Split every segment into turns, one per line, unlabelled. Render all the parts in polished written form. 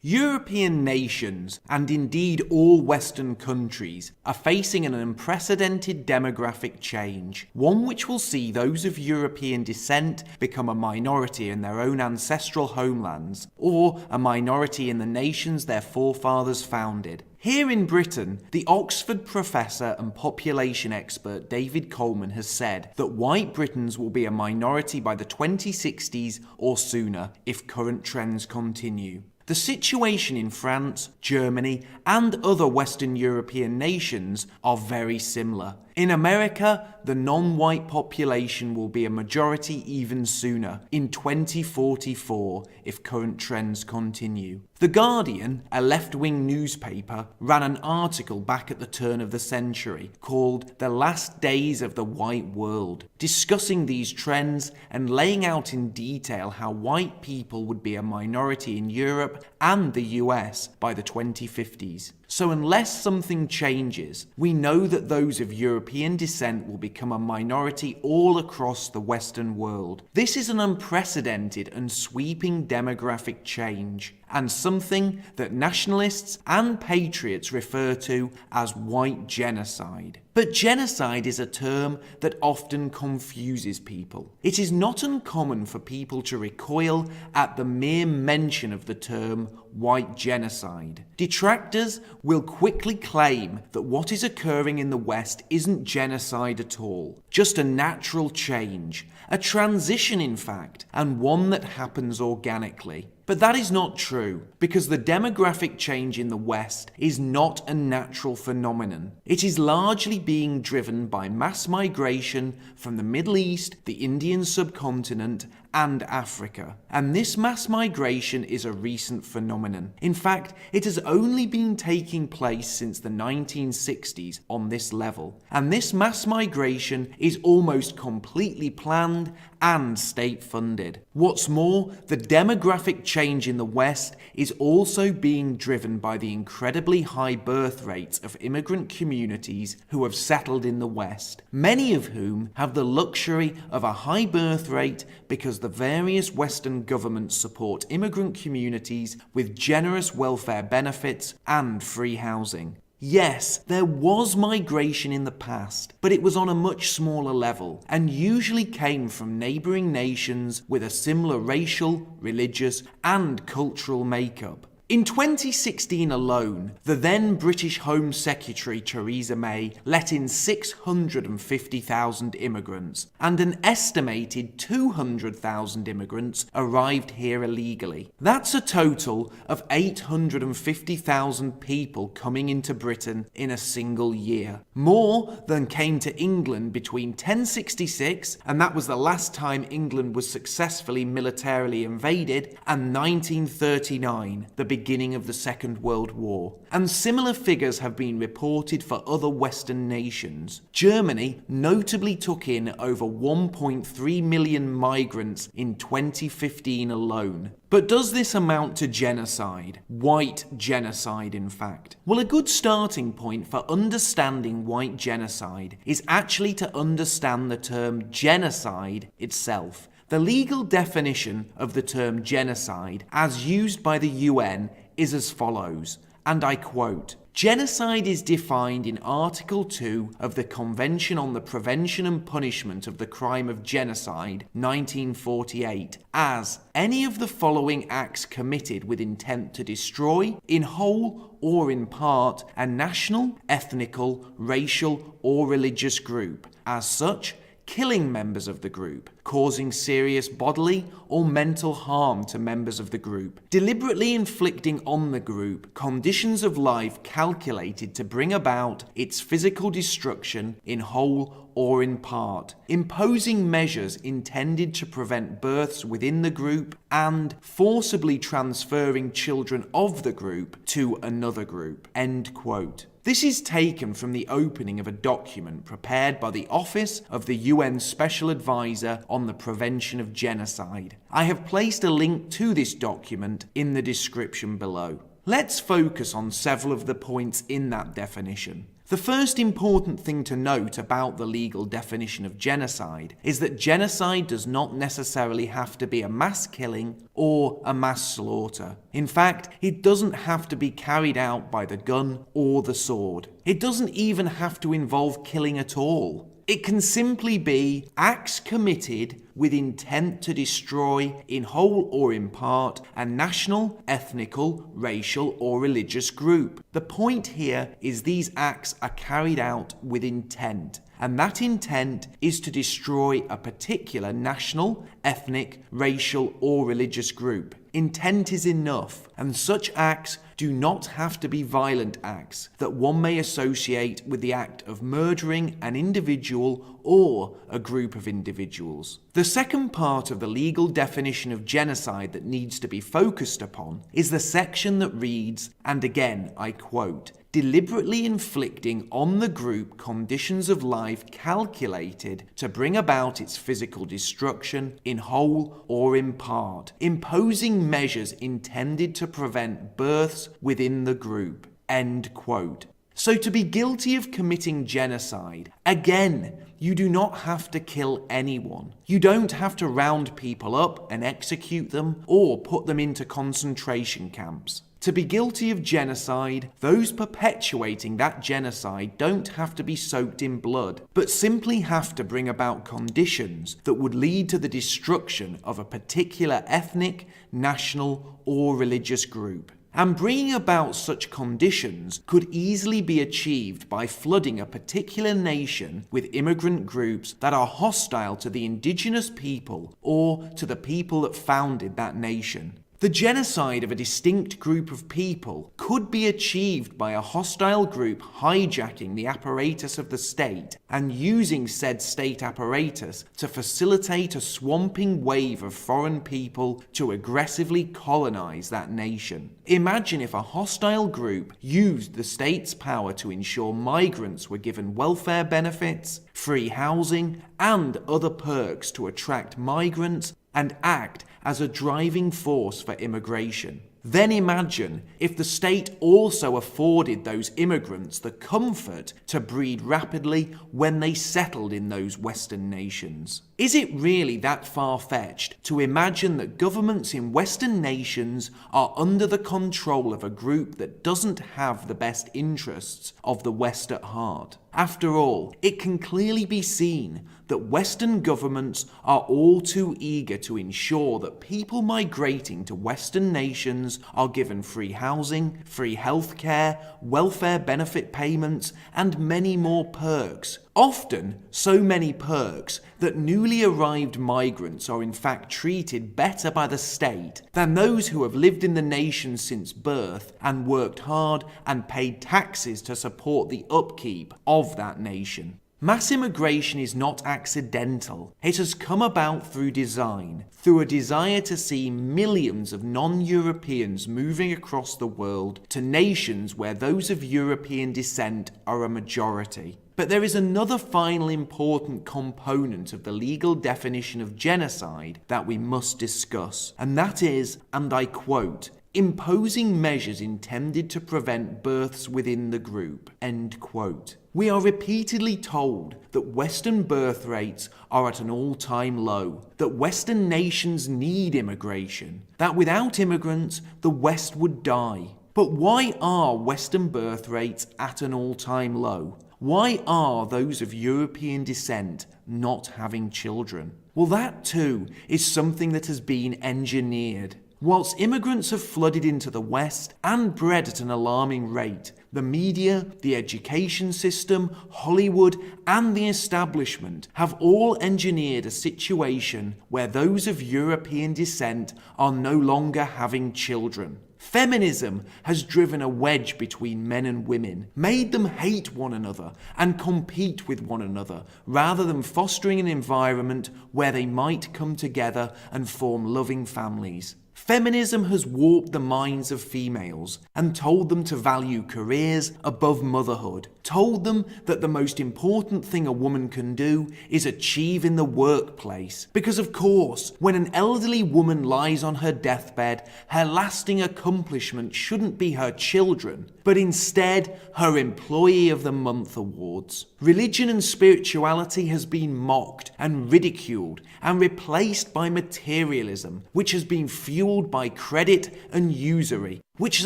European nations, and indeed all Western countries, are facing an unprecedented demographic change, one which will see those of European descent become a minority in their own ancestral homelands, or a minority in the nations their forefathers founded. Here in Britain, the Oxford professor and population expert David Coleman has said that white Britons will be a minority by the 2060s or sooner if current trends continue. The situation in France, Germany, and other Western European nations are very similar. In America, the non-white population will be a majority even sooner, in 2044, if current trends continue. The Guardian, a left-wing newspaper, ran an article back at the turn of the century called "The Last Days of the White World," discussing these trends and laying out in detail how white people would be a minority in Europe and the US by the 2050s. So unless something changes, we know that those of European descent will become a minority all across the Western world. This is an unprecedented and sweeping demographic change, and something that nationalists and patriots refer to as white genocide. But genocide is a term that often confuses people. It is not uncommon for people to recoil at the mere mention of the term white genocide. Detractors will quickly claim that what is occurring in the West isn't genocide at all, just a natural change, a transition in fact, and one that happens organically. But that is not true, because the demographic change in the West is not a natural phenomenon. It is largely being driven by mass migration from the Middle East, the Indian subcontinent, and Africa. And this mass migration is a recent phenomenon. In fact, it has only been taking place since the 1960s on this level. And this mass migration is almost completely planned and state-funded. What's more, the demographic change in the West is also being driven by the incredibly high birth rates of immigrant communities who have settled in the West, many of whom have the luxury of a high birth rate because the various Western governments support immigrant communities with generous welfare benefits and free housing. Yes, there was migration in the past, but it was on a much smaller level and usually came from neighbouring nations with a similar racial, religious, and cultural makeup. In 2016 alone, the then British Home Secretary Theresa May let in 650,000 immigrants, and an estimated 200,000 immigrants arrived here illegally. That's a total of 850,000 people coming into Britain in a single year. More than came to England between 1066, and that was the last time England was successfully militarily invaded, and 1939, the beginning of the Second World War. And similar figures have been reported for other Western nations. Germany notably took in over 1.3 million migrants in 2015 alone. But does this amount to genocide? White genocide, in fact? Well, a good starting point for understanding white genocide is actually to understand the term genocide itself. The legal definition of the term genocide, as used by the UN, is as follows, and I quote, "Genocide is defined in Article 2 of the Convention on the Prevention and Punishment of the Crime of Genocide, 1948, as any of the following acts committed with intent to destroy, in whole or in part, a national, ethnical, racial, or religious group. As such, killing members of the group, causing serious bodily or mental harm to members of the group, deliberately inflicting on the group conditions of life calculated to bring about its physical destruction in whole or in part, imposing measures intended to prevent births within the group, and forcibly transferring children of the group to another group." End quote. This is taken from the opening of a document prepared by the Office of the UN Special Advisor on the Prevention of Genocide. I have placed a link to this document in the description below. Let's focus on several of the points in that definition. The first important thing to note about the legal definition of genocide is that genocide does not necessarily have to be a mass killing or a mass slaughter. In fact, it doesn't have to be carried out by the gun or the sword. It doesn't even have to involve killing at all. It can simply be acts committed with intent to destroy, in whole or in part, a national, ethnical, racial, or religious group. The point here is these acts are carried out with intent, and that intent is to destroy a particular national, ethnic, racial, or religious group. Intent is enough, and such acts do not have to be violent acts that one may associate with the act of murdering an individual or a group of individuals. The second part of the legal definition of genocide that needs to be focused upon is the section that reads, and again I quote, deliberately inflicting on the group conditions of life calculated to bring about its physical destruction in whole or in part, imposing measures intended to prevent births within the group. End quote. So to be guilty of committing genocide, again, you do not have to kill anyone. You don't have to round people up and execute them or put them into concentration camps. To be guilty of genocide, those perpetuating that genocide don't have to be soaked in blood, but simply have to bring about conditions that would lead to the destruction of a particular ethnic, national, or religious group. And bringing about such conditions could easily be achieved by flooding a particular nation with immigrant groups that are hostile to the indigenous people or to the people that founded that nation. The genocide of a distinct group of people could be achieved by a hostile group hijacking the apparatus of the state and using said state apparatus to facilitate a swamping wave of foreign people to aggressively colonize that nation. Imagine if a hostile group used the state's power to ensure migrants were given welfare benefits, free housing, and other perks to attract migrants and act as a driving force for immigration. Then imagine if the state also afforded those immigrants the comfort to breed rapidly when they settled in those Western nations. Is it really that far-fetched to imagine that governments in Western nations are under the control of a group that doesn't have the best interests of the West at heart? After all, it can clearly be seen that Western governments are all too eager to ensure that people migrating to Western nations are given free housing, free healthcare, welfare benefit payments, and many more perks. Often, so many perks that newly arrived migrants are in fact treated better by the state than those who have lived in the nation since birth and worked hard and paid taxes to support the upkeep of that nation. Mass immigration is not accidental. It has come about through design, through a desire to see millions of non-Europeans moving across the world to nations where those of European descent are a majority. But there is another final important component of the legal definition of genocide that we must discuss, and that is, and I quote, imposing measures intended to prevent births within the group. End quote. We are repeatedly told that Western birth rates are at an all-time low, that Western nations need immigration, that without immigrants, the West would die. But why are Western birth rates at an all-time low? Why are those of European descent not having children? Well, that too is something that has been engineered. Whilst immigrants have flooded into the West and bred at an alarming rate, the media, the education system, Hollywood, and the establishment have all engineered a situation where those of European descent are no longer having children. Feminism has driven a wedge between men and women, made them hate one another and compete with one another, rather than fostering an environment where they might come together and form loving families. Feminism has warped the minds of females and told them to value careers above motherhood, told them that the most important thing a woman can do is achieve in the workplace. Because of course, when an elderly woman lies on her deathbed, her lasting accomplishment shouldn't be her children, but instead her Employee of the Month awards. Religion and spirituality has been mocked and ridiculed and replaced by materialism, which has been fueled by credit and usury, which has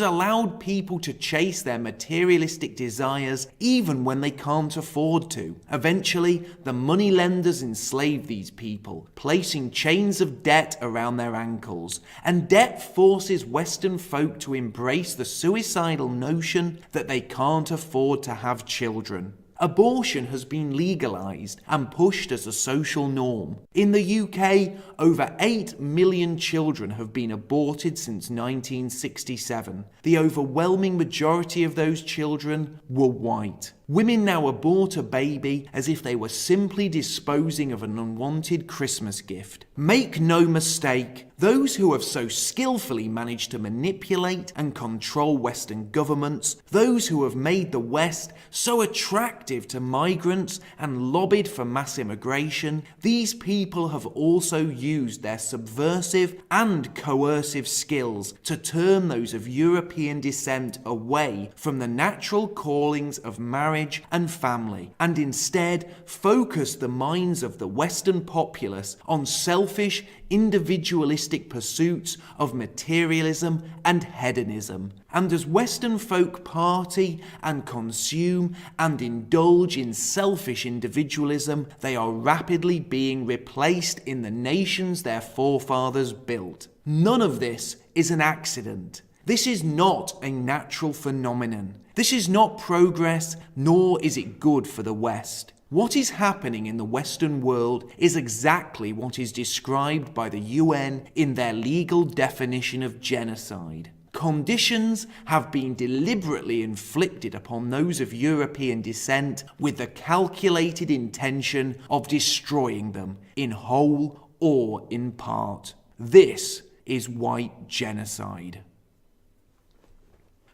allowed people to chase their materialistic desires even when they can't afford to. Eventually, the moneylenders enslave these people, placing chains of debt around their ankles, and debt forces Western folk to embrace the suicidal notion that they can't afford to have children. Abortion has been legalised and pushed as a social norm. In the UK, over 8 million children have been aborted since 1967. The overwhelming majority of those children were white. Women now abort a baby as if they were simply disposing of an unwanted Christmas gift. Make no mistake, those who have so skillfully managed to manipulate and control Western governments, those who have made the West so attractive to migrants and lobbied for mass immigration, these people have also used their subversive and coercive skills to turn those of European descent away from the natural callings of marriage and family, and instead focus the minds of the Western populace on selfish, individualistic pursuits of materialism and hedonism. And as Western folk party and consume and indulge in selfish individualism, they are rapidly being replaced in the nations their forefathers built. None of this is an accident. This is not a natural phenomenon. This is not progress, nor is it good for the West. What is happening in the Western world is exactly what is described by the UN in their legal definition of genocide. Conditions have been deliberately inflicted upon those of European descent with the calculated intention of destroying them, in whole or in part. This is white genocide.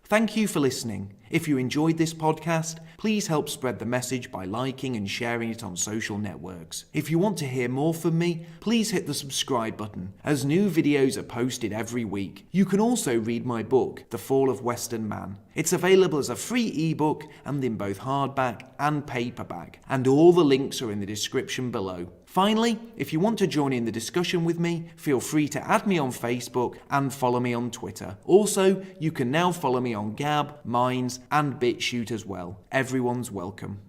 Thank you for listening. If you enjoyed this podcast, please help spread the message by liking and sharing it on social networks. If you want to hear more from me, please hit the subscribe button, as new videos are posted every week. You can also read my book, The Fall of Western Man. It's available as a free ebook and in both hardback and paperback, and all the links are in the description below. Finally, if you want to join in the discussion with me, feel free to add me on Facebook and follow me on Twitter. Also, you can now follow me on Gab, Minds, and BitChute as well. Everyone's welcome.